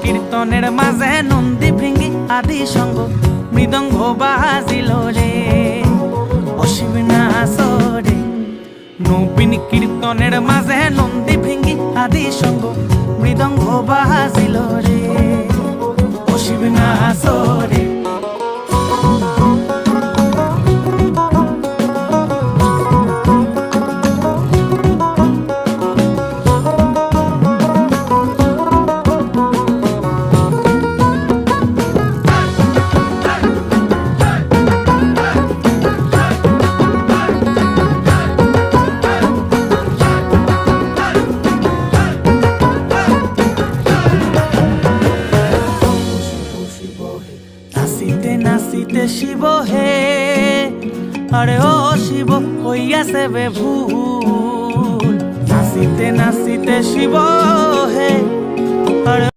কীর্তনের মাঝে নন্দী ভৃঙ্গি আদি সঙ্গ মৃদঙ্গ বাজিল রে অশিব নাচরে। নবীন কীর্তনের মাঝে নন্দী ভৃঙ্গি আদি সঙ্গ মৃদঙ্গ বাজিল রে অশিব নাচরে। নাচিতে নাচিতে শিব হে আরে ও শিব হইয়াছে বেভুল। নাচিতে নাচিতে শিব হে আরে